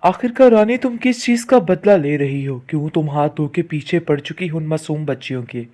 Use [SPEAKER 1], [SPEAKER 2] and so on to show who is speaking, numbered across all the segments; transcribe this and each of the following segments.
[SPEAKER 1] आखिरकार रानी, तुम किस चीज़ का बदला ले रही हो? क्यों तुम हाथ धो के पीछे पड़ चुकी हो उन मासूम बच्चियों के?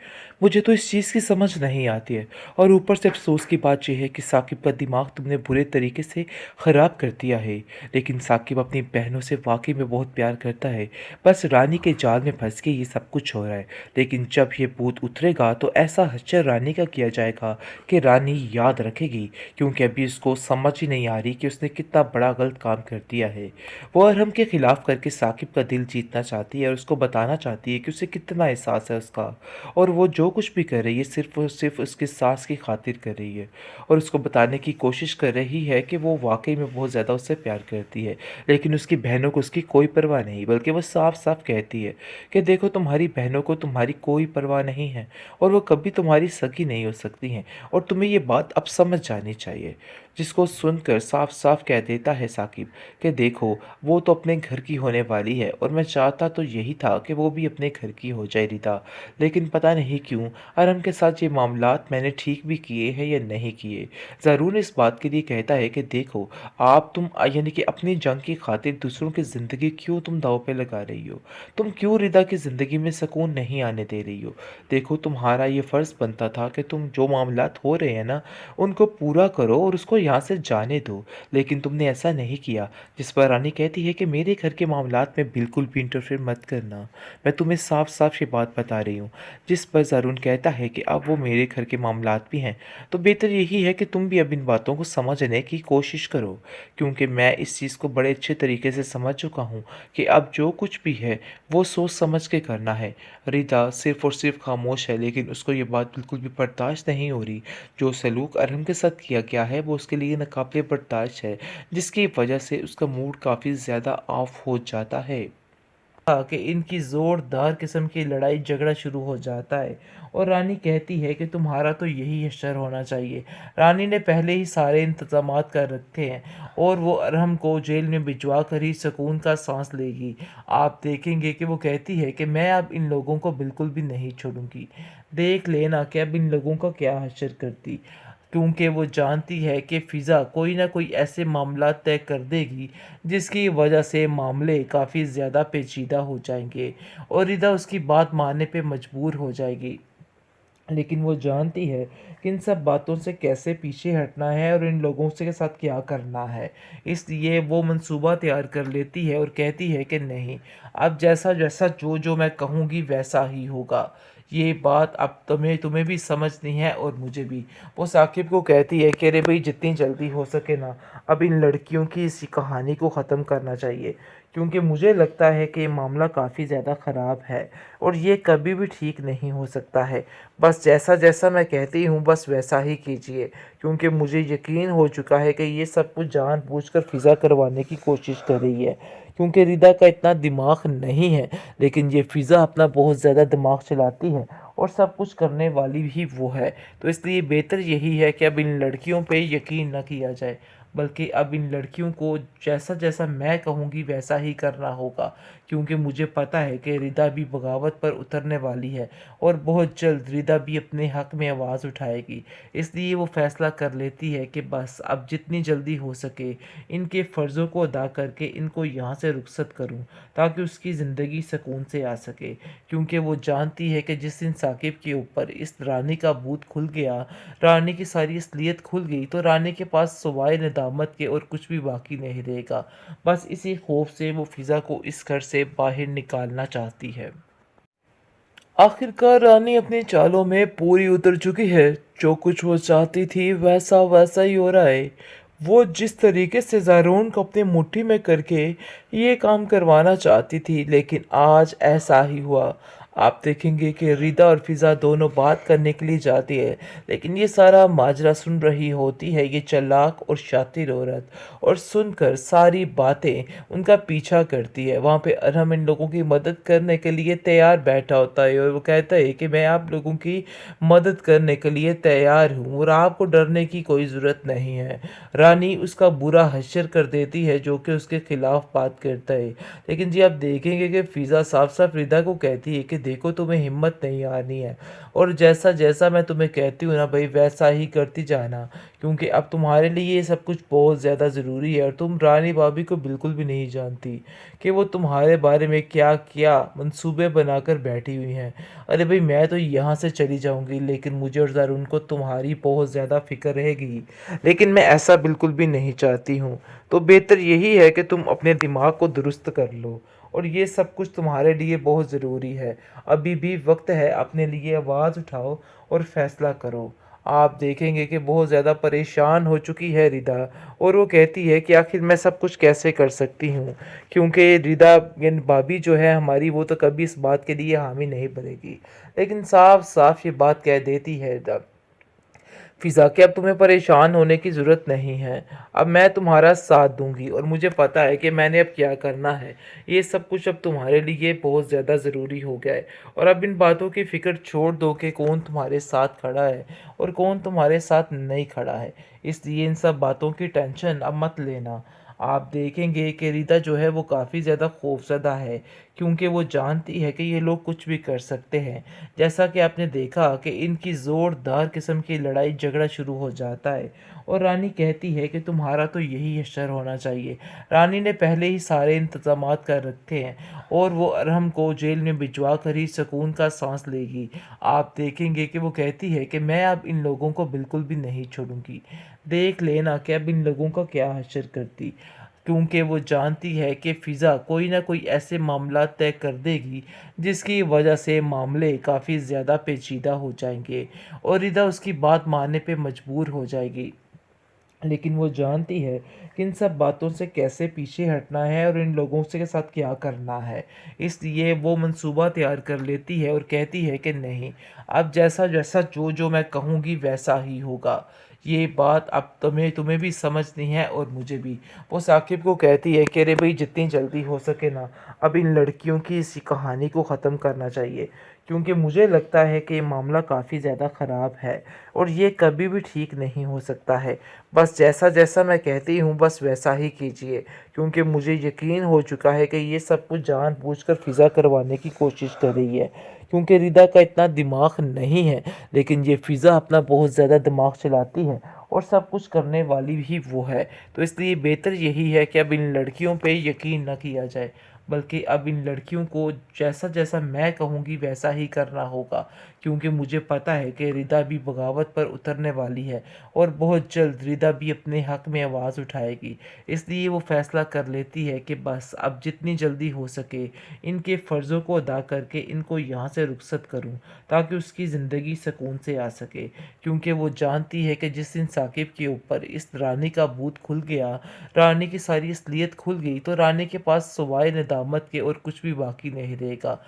[SPEAKER 1] मुझे तो इस चीज़ की समझ नहीं आती है। और ऊपर से अफ़सोस की बात ये है कि साकिब का दिमाग तुमने बुरे तरीके से ख़राब कर दिया है। लेकिन साकिब अपनी बहनों से वाक़ई में बहुत प्यार करता है। बस रानी के जाल में फँस के ये सब कुछ हो रहा है। लेकिन जब ये भूत उतरेगा तो ऐसा हश्र रानी का किया जाएगा कि रानी याद रखेगी, क्योंकि अभी उसको समझ ही नहीं आ रही कि उसने कितना बड़ा गलत काम कर दिया है। वो अरहम के खिलाफ करके साकिब का दिल जीतना चाहती है और उसको बताना चाहती है कि उसे कितना एहसास है उसका, और वो जो कुछ भी कर रही है सिर्फ और सिर्फ उसकी सास की खातिर कर रही है। और उसको बताने की कोशिश कर रही है कि वो वाकई में बहुत ज़्यादा उससे प्यार करती है। लेकिन उसकी बहनों को उसकी कोई परवाह नहीं, बल्कि वो साफ साफ कहती है कि देखो, तुम्हारी बहनों को तुम्हारी कोई परवाह नहीं है और वो कभी तुम्हारी सगी नहीं हो सकती हैं, और तुम्हें ये बात अब समझ जानी चाहिए। जिसको सुनकर साफ साफ कह देता है साकिब कि देखो, वो तो अपने घर की होने वाली है और मैं चाहता तो यही था कि वो भी अपने घर की हो जाए रिदा। लेकिन पता नहीं क्यों अरहम के साथ ये मामलात मैंने ठीक भी किए हैं या नहीं किए। ज़रूर इस बात के लिए कहता है कि देखो, आप तुम यानी कि अपनी जंग की खातिर दूसरों की ज़िंदगी क्यों तुम दांव पे लगा रही हो? तुम क्यों रिदा की ज़िंदगी में सुकून नहीं आने दे रही हो? देखो, तुम्हारा ये फ़र्ज़ बनता था कि तुम जो मामलात हो रहे हैं ना, उनको पूरा करो और उसको यहाँ से जाने दो। लेकिन तुमने ऐसा नहीं किया। जिस पर रानी कहती है कि मेरे घर के मामलात में बिल्कुल भी इंटरफेयर मत करना। मैं तुम्हें साफ-साफ ये बात बता रही हूँ। जिस पर ज़ारून कहता है कि अब वो मेरे घर के मामलात भी हैं, तो बेहतर यही है कि तुम भी अब इन बातों को समझने की कोशिश करो। क्योंकि मैं इस चीज़ को बड़े अच्छे तरीके से समझ चुका हूँ कि अब जो कुछ भी है, वो सोच समझ के करना है। रिदा सिर्फ़ और सिर्फ़ खामोश है, लेकिन उसको ये बात बिल्कुल भी बर्दाश्त नहीं हो रही। जो सलूक अरहम के साथ किया गया है, वो उसके लिए नाकाबिले बर्दाश्त है। जिसकी वजह से उसका मूड काफ़ी ज़्यादा ऑफ हो जाता है। कि इनकी ज़ोरदार किस्म की लड़ाई झगड़ा शुरू हो जाता है और रानी कहती है कि तुम्हारा तो यही हश्र होना चाहिए। रानी ने पहले ही सारे इंतज़ामात कर रखे हैं और वो अरहम को जेल में भिजवा कर ही सुकून का सांस लेगी। आप देखेंगे कि वो कहती है कि मैं अब इन लोगों को बिल्कुल भी नहीं छोड़ूंगी। देख लेना कि अब इन लोगों का क्या हश्र करती, क्योंकि वो जानती है कि फ़िज़ा कोई ना कोई ऐसे मामला तय कर देगी जिसकी वजह से मामले काफ़ी ज़्यादा पेचीदा हो जाएंगे और रिदा उसकी बात मानने पे मजबूर हो जाएगी। लेकिन वो जानती है कि इन सब बातों से कैसे पीछे हटना है और इन लोगों से के साथ क्या करना है। इसलिए वो मंसूबा तैयार कर लेती है और कहती है कि नहीं, अब जैसा जैसा जो जो मैं कहूँगी वैसा ही होगा। ये बात अब तुम्हें तुम्हें भी समझनी है और मुझे भी। वो साकिब को कहती है कि अरे भाई, जितनी जल्दी हो सके ना, अब इन लड़कियों की इसी कहानी को ख़त्म करना चाहिए, क्योंकि मुझे लगता है कि ये मामला काफ़ी ज़्यादा ख़राब है और ये कभी भी ठीक नहीं हो सकता है। बस जैसा जैसा मैं कहती हूँ बस वैसा ही कीजिए, क्योंकि मुझे यकीन हो चुका है कि ये सब कुछ जानबूझकर फ़िज़ा करवाने की कोशिश कर रही है, क्योंकि रिदा का इतना दिमाग नहीं है। लेकिन ये फ़िज़ा अपना बहुत ज़्यादा दिमाग चलाती है और सब कुछ करने वाली भी वो है। तो इसलिए बेहतर यही है कि अब इन लड़कियों पे यकीन ना किया जाए, बल्कि अब इन लड़कियों को जैसा जैसा मैं कहूँगी वैसा ही करना होगा, क्योंकि मुझे पता है कि रिदा भी बगावत पर उतरने वाली है और बहुत जल्द रिदा भी अपने हक में आवाज़ उठाएगी। इसलिए वो फ़ैसला कर लेती है कि बस अब जितनी जल्दी हो सके इनके फ़र्ज़ों को अदा करके इनको यहाँ से रुखसत करूँ, ताकि उसकी ज़िंदगी सुकून से आ सके। क्योंकि वो जानती है कि जिस दिन साकिब के ऊपर इस रानी का भूत खुल गया, रानी की सारी असलियत खुल गई, तो रानी के पास सिवाय नदामत के और कुछ भी बाकी नहीं रहेगा। बस इसी खौफ से वो फ़िज़ा को इस घर से बाहर निकालना चाहती है। आखिरकार रानी अपनी चालों में पूरी उतर चुकी है। जो कुछ वो चाहती थी वैसा वैसा ही हो रहा है। वो जिस तरीके से ज़ारून को अपनी मुट्ठी में करके ये काम करवाना चाहती थी, लेकिन आज ऐसा ही हुआ। आप देखेंगे कि रिदा और फ़िज़ा दोनों बात करने के लिए जाती है, लेकिन ये सारा माजरा सुन रही होती है ये चालाक और शातिर औरत, और सुनकर सारी बातें उनका पीछा करती है। वहाँ पे अरहम इन लोगों की मदद करने के लिए तैयार बैठा होता है और वो कहता है कि मैं आप लोगों की मदद करने के लिए तैयार हूँ और आपको डरने की कोई ज़रूरत नहीं है। रानी उसका बुरा हश्र कर देती है जो कि उसके खिलाफ बात करता है। लेकिन जी आप देखेंगे कि फ़िज़ा साफ साफ रिदा को कहती है कि देखो, तुम्हें हिम्मत नहीं आनी है और जैसा जैसा मैं तुम्हें कहती हूँ ना भाई, वैसा ही करती जाना, क्योंकि अब तुम्हारे लिए ये सब कुछ बहुत ज़्यादा ज़रूरी है और तुम रानी भाभी को बिल्कुल भी नहीं जानती कि वो तुम्हारे बारे में क्या-क्या मंसूबे बनाकर बैठी हुई हैं। अरे भई मैं तो यहाँ से चली जाऊँगी लेकिन मुझे और ज़रून को तुम्हारी बहुत ज़्यादा फ़िक्र रहेगी। लेकिन मैं ऐसा बिल्कुल भी नहीं चाहती हूँ। तो बेहतर यही है कि तुम अपने दिमाग को दुरुस्त कर लो और ये सब कुछ तुम्हारे लिए बहुत ज़रूरी है। अभी भी वक़्त है, अपने लिए आवाज़ उठाओ और फ़ैसला करो। आप देखेंगे कि बहुत ज़्यादा परेशान हो चुकी है रिदा और वो कहती है कि आखिर मैं सब कुछ कैसे कर सकती हूँ, क्योंकि रिदा यानी भाभी जो है हमारी वो तो कभी इस बात के लिए हामी नहीं भरेगी। लेकिन साफ-साफ ये बात कह देती है रिदा फ़िज़ा कि अब तुम्हें परेशान होने की ज़रूरत नहीं है। अब मैं तुम्हारा साथ दूँगी और मुझे पता है कि मैंने अब क्या करना है। ये सब कुछ अब तुम्हारे लिए बहुत ज़्यादा ज़रूरी हो गया है और अब इन बातों की फ़िक्र छोड़ दो कि कौन तुम्हारे साथ खड़ा है और कौन तुम्हारे साथ नहीं खड़ा है। इसलिए इन सब बातों की टेंशन अब मत लेना। आप देखेंगे कि रीता जो है वो काफ़ी ज़्यादा खौफ़ज़दा है, क्योंकि वो जानती है कि ये लोग कुछ भी कर सकते हैं। जैसा कि आपने देखा कि इनकी ज़ोरदार किस्म की लड़ाई झगड़ा शुरू हो जाता है और रानी कहती है कि तुम्हारा तो यही हश्र होना चाहिए। रानी ने पहले ही सारे इंतज़ामात कर रखे हैं और वो अरहम को जेल में भिजवा कर ही सुकून का साँस लेगी। आप देखेंगे कि वो कहती है कि मैं अब इन लोगों को बिल्कुल भी नहीं छोड़ूँगी। देख लेना कि अब इन लोगों का क्या हश्र करती, क्योंकि वो जानती है कि फ़िज़ा कोई ना कोई ऐसे मामला तय कर देगी जिसकी वजह से मामले काफ़ी ज़्यादा पेचीदा हो जाएंगे और रिदा उसकी बात मानने पे मजबूर हो जाएगी। लेकिन वो जानती है कि इन सब बातों से कैसे पीछे हटना है और इन लोगों से के साथ क्या करना है। इसलिए वो मंसूबा तैयार कर लेती है और कहती है कि नहीं, अब जैसा-जैसा जो-जो मैं कहूँगी वैसा ही होगा। ये बात अब तुम्हें तुम्हें भी समझनी है और मुझे भी। वो साकिब को कहती है कि अरे भई जितनी जल्दी हो सके ना, अब इन लड़कियों की इसी कहानी को ख़त्म करना चाहिए। क्योंकि मुझे लगता है कि ये मामला काफ़ी ज़्यादा ख़राब है और ये कभी भी ठीक नहीं हो सकता है। बस जैसा-जैसा मैं कहती हूँ बस वैसा ही कीजिए, क्योंकि मुझे यकीन हो चुका है कि ये सब कुछ जानबूझकर फ़िज़ा करवाने की कोशिश कर रही है। क्योंकि रिदा का इतना दिमाग नहीं है, लेकिन ये फ़िज़ा अपना बहुत ज़्यादा दिमाग चलाती है और सब कुछ करने वाली भी वो है। तो इसलिए बेहतर यही है कि अब इन लड़कियों पे यकीन ना किया जाए, बल्कि अब इन लड़कियों को जैसा-जैसा मैं कहूँगी वैसा ही करना होगा। क्योंकि मुझे पता है कि रिदा भी बगावत पर उतरने वाली है और बहुत जल्द रिदा भी अपने हक़ में आवाज़ उठाएगी। इसलिए वो फ़ैसला कर लेती है कि बस अब जितनी जल्दी हो सके इनके फ़र्ज़ों को अदा करके इनको यहाँ से रुखसत करूँ, ताकि उसकी ज़िंदगी सुकून से आ सके। क्योंकि वो जानती है कि जिस दिन साकिब के ऊपर इस रानी का भूत खुल गया, रानी की सारी असलियत खुल गई, तो रानी के पास सिवाय नदामत के और कुछ भी बाकी नहीं रहेगा।